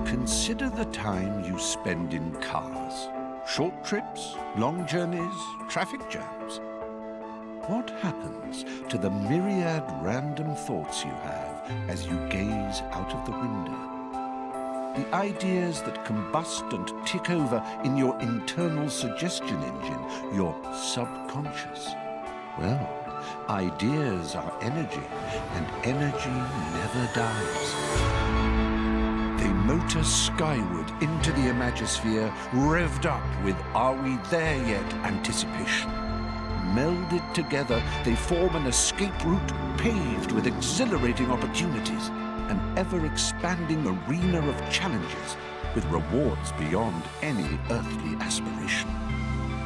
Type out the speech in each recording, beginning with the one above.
Consider the time you spend in cars. Short trips, long journeys, traffic jams. What happens to the myriad random thoughts you have as you gaze out of the window? The ideas that combust and tick over in your internal suggestion engine, your subconscious. Well, ideas are energy, and energy never dies. They motor skyward into the imagosphere, revved up with "Are we there yet?" anticipation. Melded together, they form an escape route paved with exhilarating opportunities, an ever-expanding arena of challenges with rewards beyond any earthly aspiration.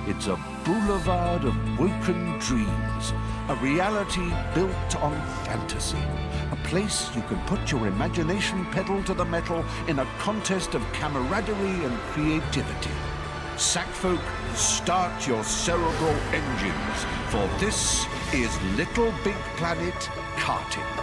It's a boulevard of woken dreams, a reality built on fantasy, a place you can put your imagination pedal to the metal in a contest of camaraderie and creativity. Sackfolk, start your cerebral engines, for this is Little Big Planet Karting.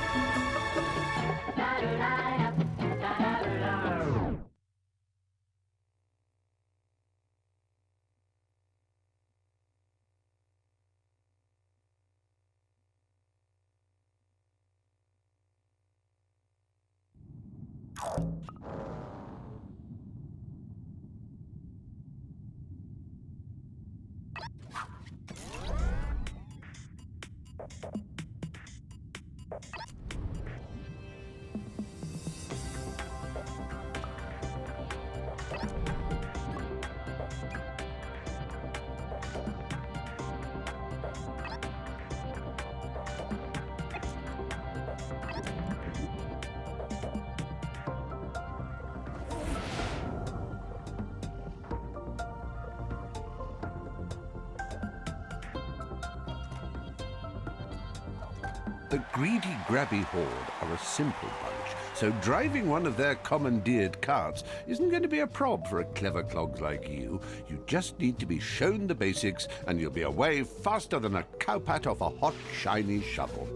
The greedy grabby horde are a simple bunch, so driving one of their commandeered carts isn't going to be a prob for a clever clogs like you. You just need to be shown the basics and you'll be away faster than a cowpat off a hot, shiny shovel.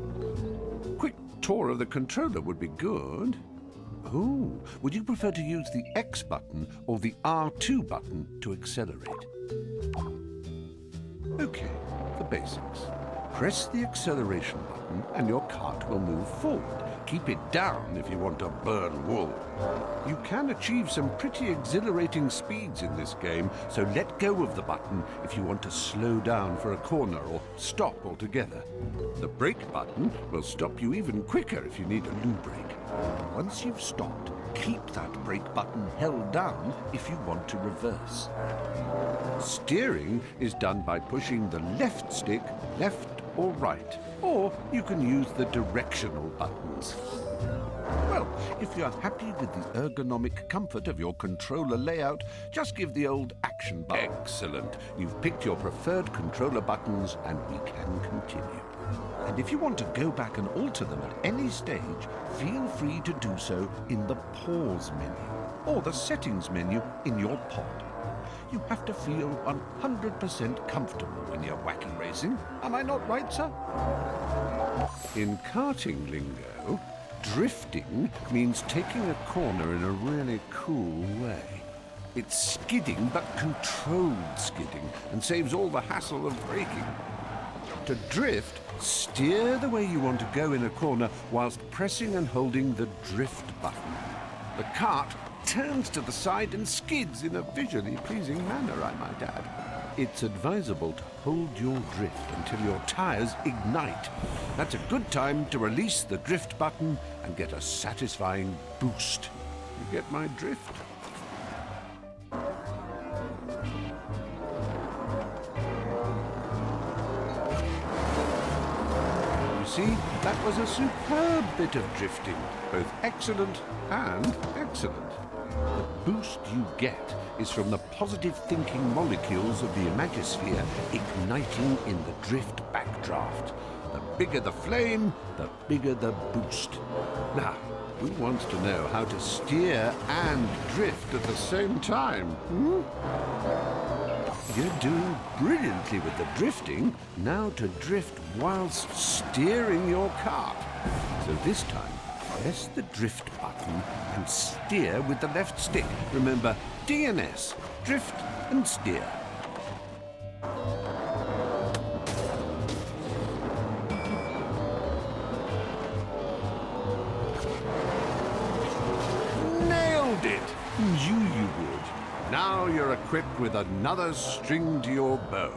Quick tour of the controller would be good. Oh, would you prefer to use the X button or the R2 button to accelerate? Okay, the basics. Press the acceleration button and your cart will move forward. Keep it down if you want to burn wool. You can achieve some pretty exhilarating speeds in this game, so let go of the button if you want to slow down for a corner or stop altogether. The brake button will stop you even quicker if you need a loo break. Once you've stopped, keep that brake button held down if you want to reverse. Steering is done by pushing the left stick left or right, or you can use the directional buttons. Well, if you're happy with the ergonomic comfort of your controller layout, just give the old action button. Excellent. You've picked your preferred controller buttons and we can continue. And if you want to go back and alter them at any stage, feel free to do so in the pause menu or the settings menu in your pod. You have to feel 100% comfortable when you're wacky racing. Am I not right, sir? In karting lingo, drifting means taking a corner in a really cool way. It's skidding, but controlled skidding, and saves all the hassle of braking. To drift, steer the way you want to go in a corner whilst pressing and holding the drift button. The cart turns to the side and skids in a visually pleasing manner, I might add. It's advisable to hold your drift until your tires ignite. That's a good time to release the drift button and get a satisfying boost. You get my drift? You see, that was a superb bit of drifting, both excellent and excellent. The boost you get is from the positive thinking molecules of the imagosphere igniting in the drift backdraft. The bigger the flame, the bigger the boost. Now, who wants to know how to steer and drift at the same time? You're doing brilliantly with the drifting. Now to drift whilst steering your cart. So this time, Press the drift button and steer with the left stick. Remember, D and S, drift and steer. Nailed it! Knew you would. Now you're equipped with another string to your bow.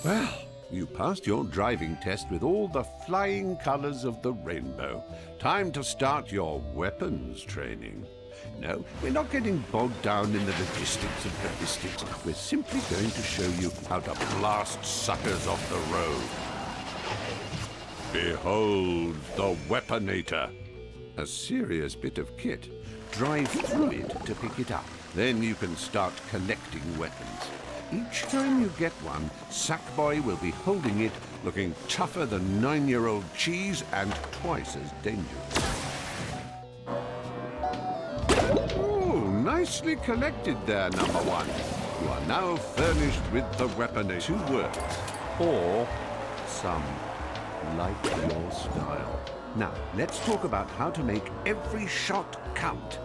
Well, you passed your driving test with all the flying colors of the rainbow. Time to start your weapons training. No, we're not getting bogged down in the logistics of ballistics. We're simply going to show you how to blast suckers off the road. Behold the Weaponator. A serious bit of kit. Drive through it to pick it up. Then you can start collecting weapons. Each time you get one, Sackboy will be holding it, looking tougher than 9-year-old cheese and twice as dangerous. Oh, nicely collected there, number one. You are now furnished with the Weaponator. 2 words. Or some. Like your style. Now, let's talk about how to make every shot count.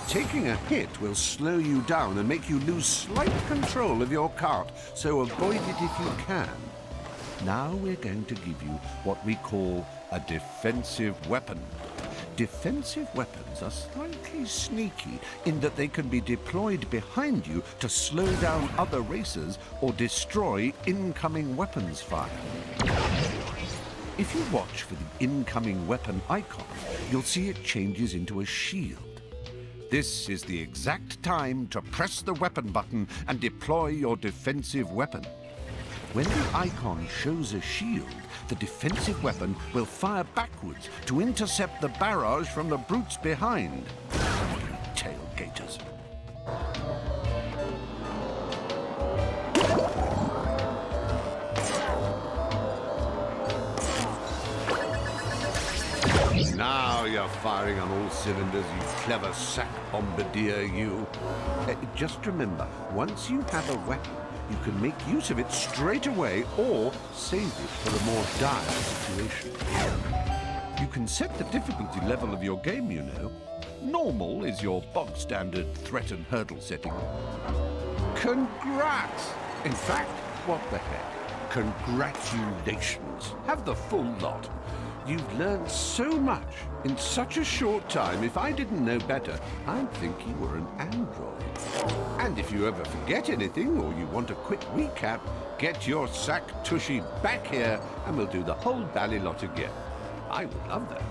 Taking a hit will slow you down and make you lose slight control of your cart, so avoid it if you can. Now we're going to give you what we call a defensive weapon. Defensive weapons are slightly sneaky in that they can be deployed behind you to slow down other racers or destroy incoming weapons fire. If you watch for the incoming weapon icon, you'll see it changes into a shield. This is the exact time to press the weapon button and deploy your defensive weapon. When the icon shows a shield, the defensive weapon will fire backwards to intercept the barrage from the brutes behind. Tailgaters. Now you're firing on all cylinders, you clever sack bombardier, you. Just remember, once you have a weapon, you can make use of it straight away or save it for a more dire situation. You can set the difficulty level of your game, you know. Normal is your bog-standard threat and hurdle setting. Congrats! In fact, what the heck? Congratulations. Have the full lot. You've learned so much in such a short time. If I didn't know better, I'd think you were an android. And if you ever forget anything or you want a quick recap, get your sack tushy back here and we'll do the whole bally lot again. I would love that.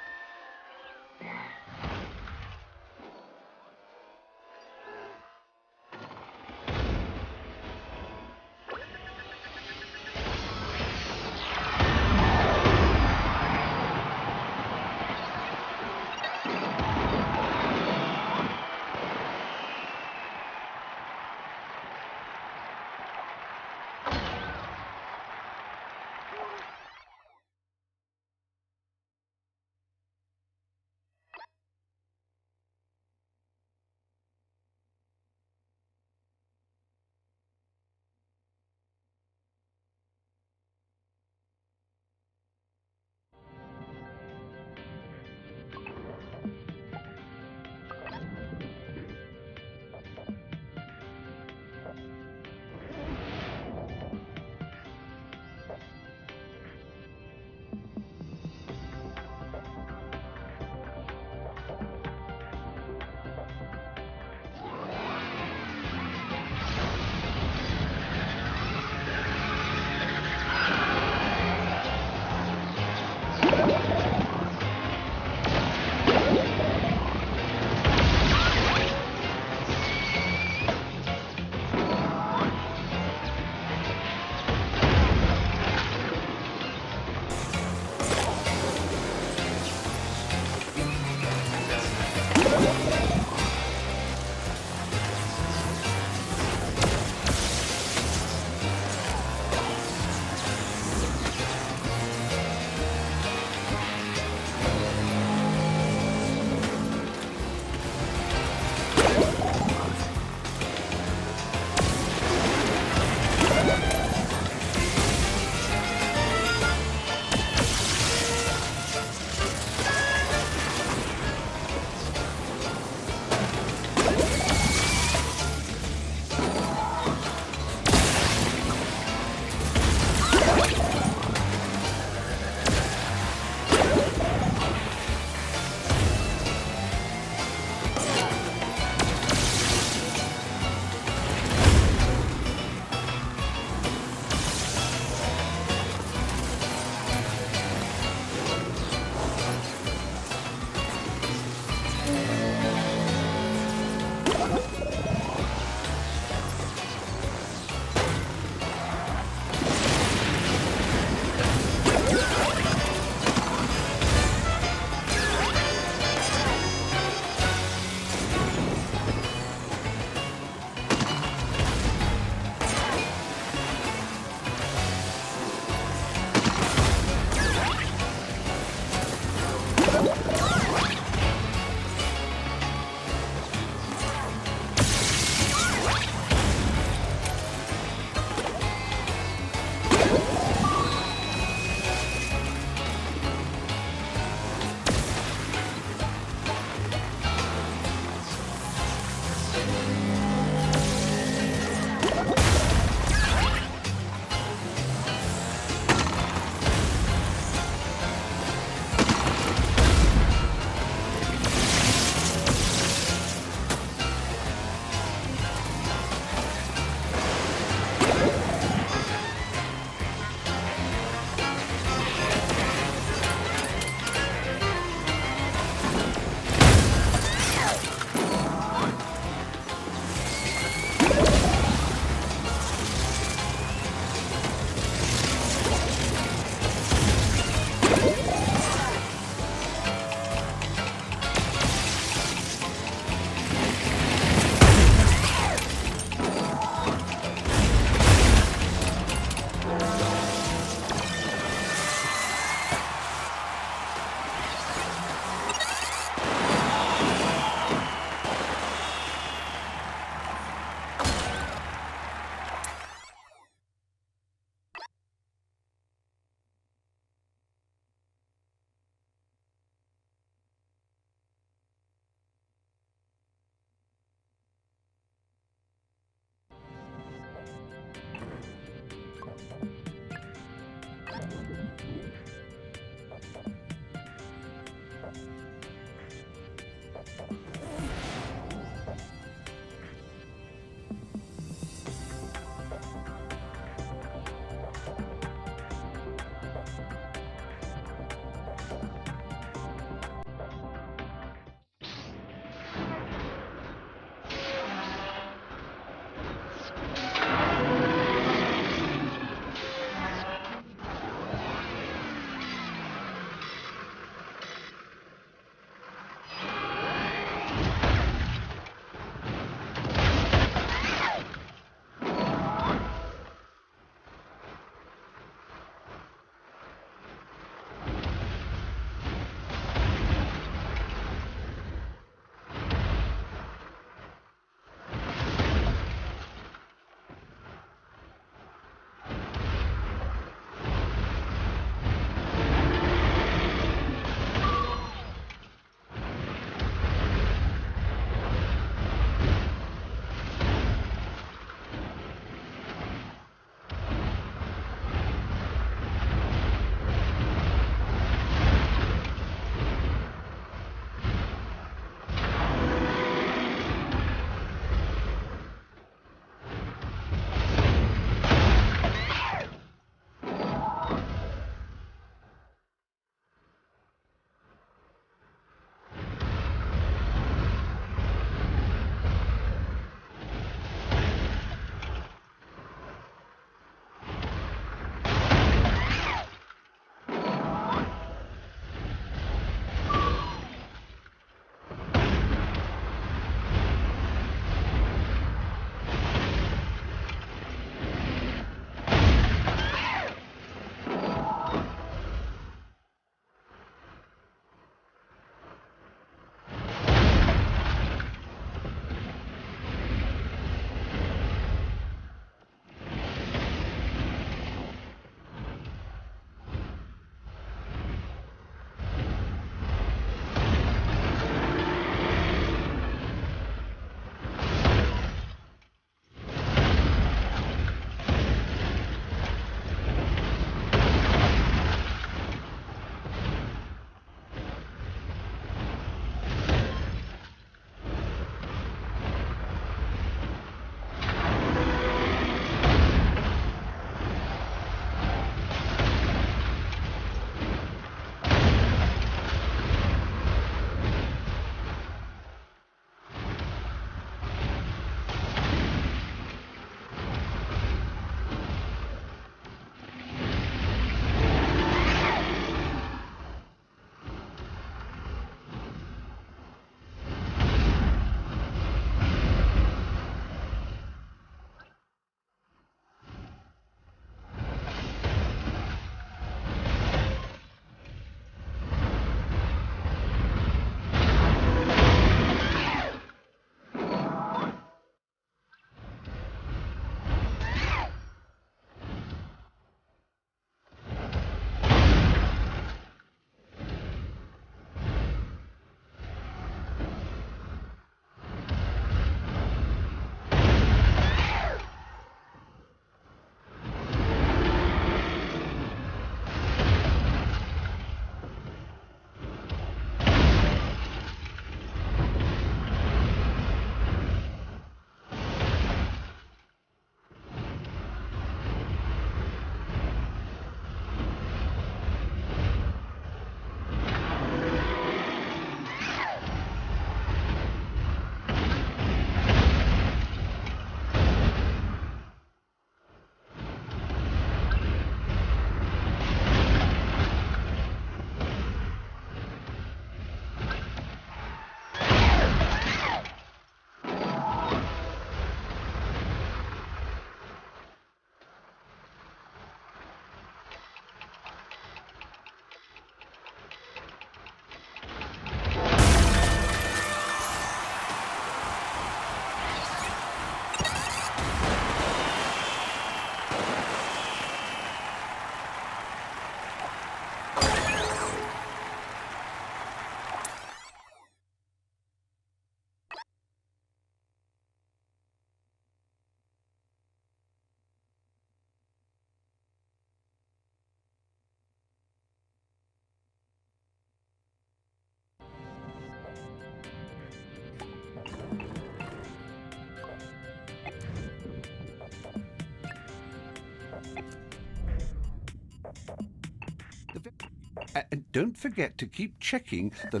And don't forget to keep checking the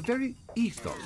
very ethos